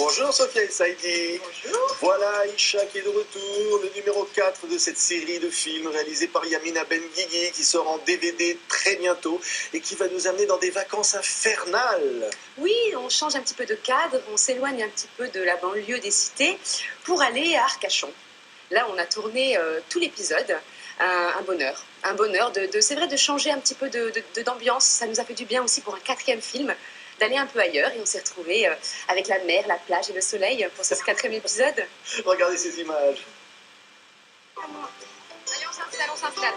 Bonjour Sophia El Saïdi. Bonjour. Voilà Aïcha qui est de retour, le numéro 4 de cette série de films réalisée par Yamina Benguigui qui sort en DVD très bientôt et qui va nous amener dans des vacances infernales. Oui, on change un petit peu de cadre, on s'éloigne un petit peu de la banlieue des cités pour aller à Arcachon. Là, on a tourné tout l'épisode, un bonheur. Un bonheur, c'est vrai, de changer un petit peu d'ambiance. Ça nous a fait du bien aussi pour un 4e film, d'aller un peu ailleurs. Et on s'est retrouvés avec la mer, la plage et le soleil pour ce 4e épisode. Regardez ces images. Allez, on s'installe.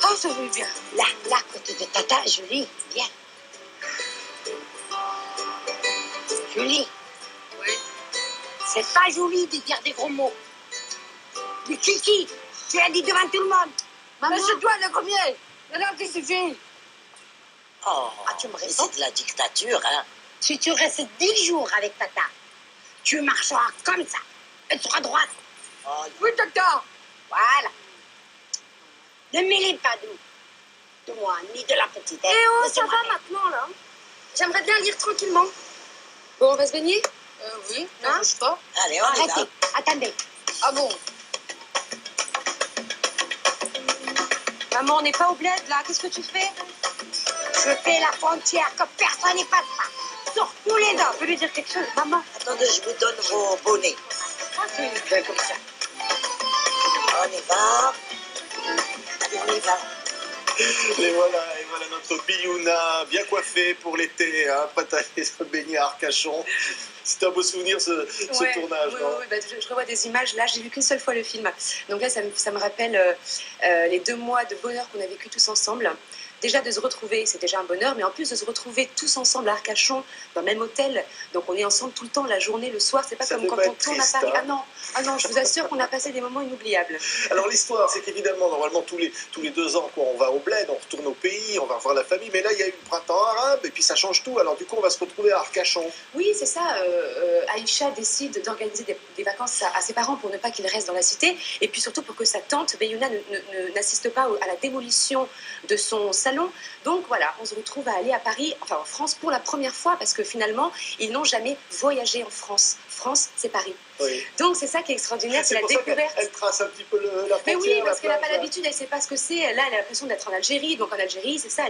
Oh, ça va bien. Là, à côté de Tata, Julie, viens. Julie. Oui. C'est pas joli de dire des gros mots. Mais Kiki, tu as dit devant tout le monde. Maman. Mais c'est toi le premier. Alors, qu'est-ce que tu fais? Oh, tu me réponds? C'est de la dictature, hein. Si tu restes 10 jours avec Tata, tu marcheras comme ça. Elle sera droite. Oh, oui, Tata. Voilà. Ne mêlez pas de moi, ni de la petite. Eh oh, ça va maintenant, là. J'aimerais bien lire tranquillement. Bon, on va se baigner? Oui, Hein? bouge pas. Allez, on arrêtez. Attendez. Ah bon? Maman, on n'est pas au bled, là. Qu'est-ce que tu fais? Je fais la frontière que personne n'y passe pas. Surtout les hommes. Tu peux lui dire quelque chose, maman? Attendez, je vous donne vos bonnets. Bien comme ça. On y va. Allez, on y va. Et voilà notre Biouna, bien coiffée pour l'été, hein, prête à aller se baigner à Arcachon. C'est un beau souvenir ce tournage, oui, non? oui, bah, je revois des images. Là, j'ai vu qu'une seule fois le film. Donc là, ça me rappelle les 2 mois de bonheur qu'on a vécu tous ensemble. Déjà de se retrouver, c'est déjà un bonheur, mais en plus de se retrouver tous ensemble à Arcachon, dans le même hôtel. Donc on est ensemble tout le temps, la journée, le soir. C'est pas Ça comme peut quand pas on être tourne triste, à Paris. hein. Ah non, je vous assure qu'on a passé des moments inoubliables. Alors l'histoire, c'est qu'évidemment, normalement, tous les 2 ans, quoi, on va au bled, on retourne au pays, on va revoir la famille, mais là, il y a eu le printemps arabe, et puis ça change tout. Alors du coup, on va se retrouver à Arcachon. Oui, c'est ça. Aïcha décide d'organiser des vacances à ses parents pour ne pas qu'ils restent dans la cité, et puis surtout pour que sa tante Beyouna n'assiste pas à la démolition de son salon. Donc voilà, on se retrouve à aller à Paris, enfin en France, pour la première fois, parce que finalement, ils n'ont jamais voyagé en France. France, c'est Paris. Oui. Donc c'est ça qui est extraordinaire, c'est la pour ça découverte. Elle trace un petit peu la Mais frontière. oui, parce qu'elle n'a pas plage. l'habitude, elle ne sait pas ce que c'est. Là, elle a l'impression d'être en Algérie. Donc en Algérie, c'est ça,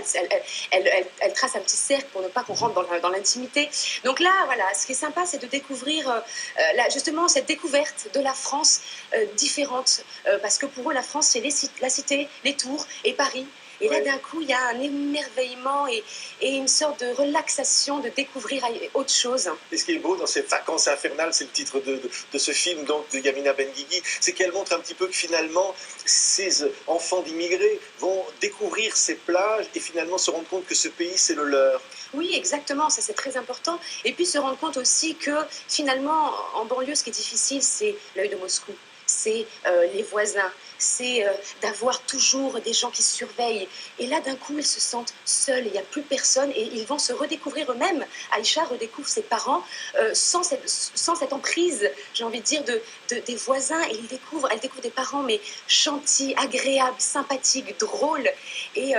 elle trace un petit cercle pour ne pas qu'on rentre dans l'intimité. Donc là, voilà, ce qui est sympa, c'est de découvrir justement cette découverte de la France différente. Parce que pour eux, la France, c'est la cité, les tours et Paris. Et là, d'un coup, il y a un émerveillement et une sorte de relaxation de découvrir autre chose. Et ce qui est beau dans ces vacances infernales, c'est le titre de ce film donc, de Yamina Benguigui, c'est qu'elle montre un petit peu que finalement, ces enfants d'immigrés vont découvrir ces plages et finalement se rendre compte que ce pays, c'est le leur. Oui, exactement, ça c'est très important. Et puis se rendre compte aussi que finalement, en banlieue, ce qui est difficile, c'est l'œil de Moscou. C'est les voisins, c'est d'avoir toujours des gens qui surveillent. Et là, d'un coup, ils se sentent seuls, il n'y a plus personne et ils vont se redécouvrir eux-mêmes. Aïcha redécouvre ses parents sans cette emprise, j'ai envie de dire, des voisins. Et elle découvre des parents, mais gentils, agréables, sympathiques, drôles. Et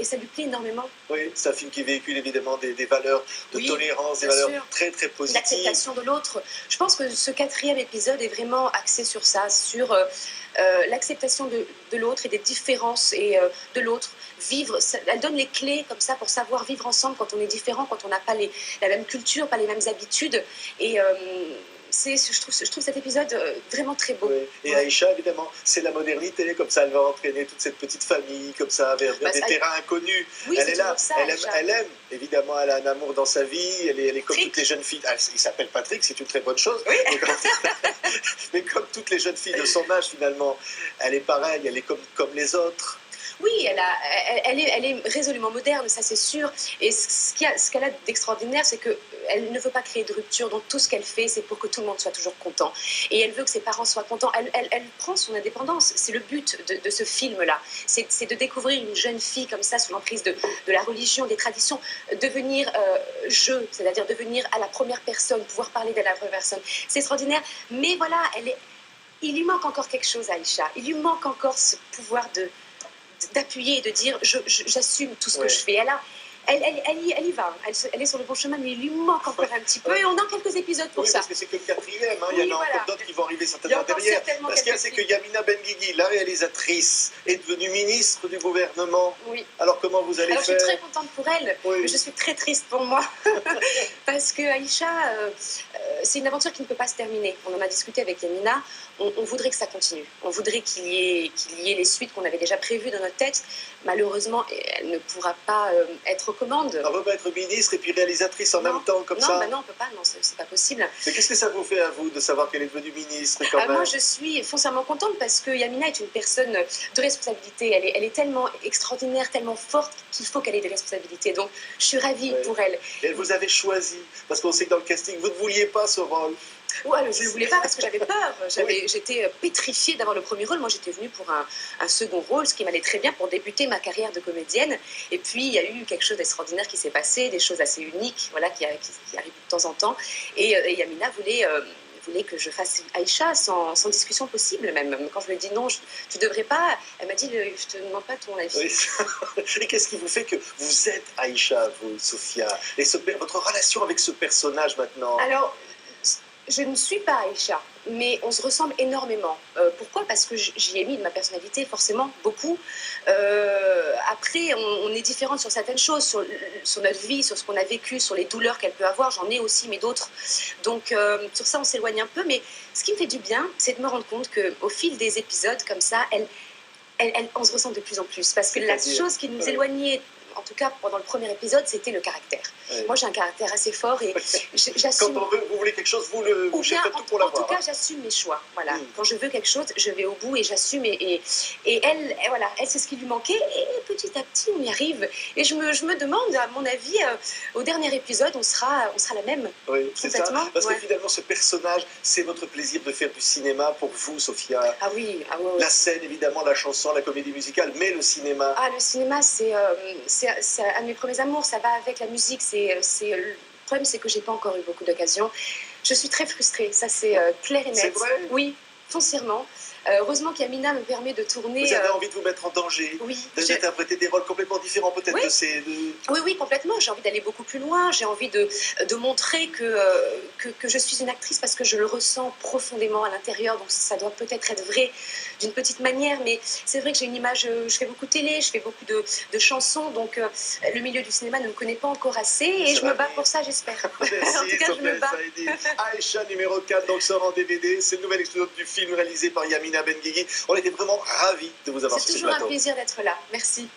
ça lui plaît énormément. Oui, c'est un film qui véhicule évidemment des valeurs de tolérance, des valeurs très très positives. L'acceptation de l'autre. Je pense que ce 4e épisode est vraiment axé sur ça, sur l'acceptation de l'autre et des différences et de l'autre. Vivre, elle donne les clés comme ça pour savoir vivre ensemble quand on est différent, quand on n'a pas la même culture, pas les mêmes habitudes. Et je trouve cet épisode vraiment très beau. Oui. Et Aïcha, évidemment, c'est la modernité, comme ça elle va entraîner toute cette petite famille, comme ça, vers des terrains inconnus. Oui, elle est là, ça, elle aime, évidemment, elle a un amour dans sa vie, elle est comme toutes les jeunes filles. Il s'appelle Patrick, c'est une très bonne chose. Oui. Mais comme toutes les jeunes filles de son âge, finalement, elle est pareille, elle est comme les autres. Oui, elle est résolument moderne, ça c'est sûr. Et ce qu'elle a d'extraordinaire, c'est qu'elle ne veut pas créer de rupture. Donc tout ce qu'elle fait, c'est pour que tout le monde soit toujours content. Et elle veut que ses parents soient contents. Elle prend son indépendance. C'est le but de ce film-là. C'est de découvrir une jeune fille comme ça, sous l'emprise de la religion, des traditions, devenir c'est-à-dire devenir à la première personne, pouvoir parler de la première personne. C'est extraordinaire. Mais voilà, il lui manque encore quelque chose à Aïcha. Il lui manque encore ce pouvoir d'appuyer et de dire j'assume tout ce que je fais. elle y va, elle est sur le bon chemin, mais il lui manque encore un petit peu, et on a quelques épisodes pour ça. Parce que c'est que le quatrième, hein. Oui, il y en a voilà. encore d'autres qui vont arriver certainement derrière. Parce qu'il y a, c'est que Yamina Benguigui, la réalisatrice, est devenue ministre du gouvernement. Oui. Alors comment vous allez faire? Je suis très contente pour elle, mais je suis très triste pour moi, parce que Aïcha, c'est une aventure qui ne peut pas se terminer. On en a discuté avec Yamina, on voudrait que ça continue, on voudrait qu'il y ait les suites qu'on avait déjà prévues dans notre tête. Malheureusement, elle ne pourra pas être aux commandes. On ne peut pas être ministre et puis réalisatrice en même temps comme ça? Non, on ne peut pas, non, c'est pas possible. Mais qu'est-ce que ça vous fait à vous de savoir qu'elle est devenue ministre quand même? Moi, je suis foncièrement contente parce que Yamina est une personne de responsabilité. Elle est tellement extraordinaire, tellement forte qu'il faut qu'elle ait des responsabilités. Donc, je suis ravie pour elle. Et elle vous avait choisi, parce qu'on sait que dans le casting, vous ne vouliez pas ce rôle. Ouais, je ne le voulais pas parce que j'avais peur. J'étais pétrifiée d'avoir le premier rôle. Moi, j'étais venue pour un second rôle, ce qui m'allait très bien pour débuter ma carrière de comédienne. Et puis, il y a eu quelque chose d'extraordinaire qui s'est passé, des choses assez uniques, voilà, qui arrivent de temps en temps. Et Yamina voulait que je fasse Aïcha sans discussion possible même. Quand je lui ai dit non, tu ne devrais pas, elle m'a dit je te demande pas ton avis. Oui. Et qu'est-ce qui vous fait que vous êtes Aïcha, vous, Sophia? Et votre relation avec ce personnage maintenant? Alors, je ne suis pas Aïcha, mais on se ressemble énormément. Pourquoi? Parce que j'y ai mis de ma personnalité, forcément, beaucoup. Après, on est différentes sur certaines choses, sur notre vie, sur ce qu'on a vécu, sur les douleurs qu'elle peut avoir. J'en ai aussi, mais d'autres. Donc, sur ça, on s'éloigne un peu. Mais ce qui me fait du bien, c'est de me rendre compte qu'au fil des épisodes, comme ça, on se ressemble de plus en plus. Parce que la chose qui nous éloignait, en tout cas pendant le premier épisode, c'était le caractère. Moi, j'ai un caractère assez fort et j'assume. Quand vous voulez quelque chose, vous faites tout pour l'avoir. En tout cas, j'assume mes choix. Voilà. Quand je veux quelque chose, je vais au bout et j'assume. Et elle, voilà, elle, c'est ce qui lui manquait. Et petit à petit, on y arrive. Et je me demande, à mon avis, au dernier épisode, on sera la même. Oui, c'est ça. Parce que finalement, ce personnage, c'est votre plaisir de faire du cinéma pour vous, Sophia. Ah oui. La scène, évidemment, la chanson, la comédie musicale, mais le cinéma. Ah, le cinéma, c'est un de mes premiers amours. Ça va avec la musique. Le problème, c'est que j'ai pas encore eu beaucoup d'occasions. Je suis très frustrée, ça c'est clair et net. C'est vrai? Oui, foncièrement. Heureusement qu'Yamina me permet de tourner. Vous avez envie de vous mettre en danger, d'interpréter des rôles complètement différents peut-être de ces... Oui, complètement. J'ai envie d'aller beaucoup plus loin. J'ai envie de montrer que je suis une actrice parce que je le ressens profondément à l'intérieur. Donc ça doit peut-être être vrai d'une petite manière. Mais c'est vrai que j'ai une image... Je fais beaucoup de télé, je fais beaucoup de chansons. Donc le milieu du cinéma ne me connaît pas encore assez. Et je me bats pour ça, j'espère. Merci, en tout cas, je me bats. Aïcha numéro 4, donc sort en DVD. C'est le nouvel épisode du film réalisé par Yamina Benguigui. On était vraiment ravis de vous avoir sur ce plateau. C'est toujours un plaisir d'être là. Merci.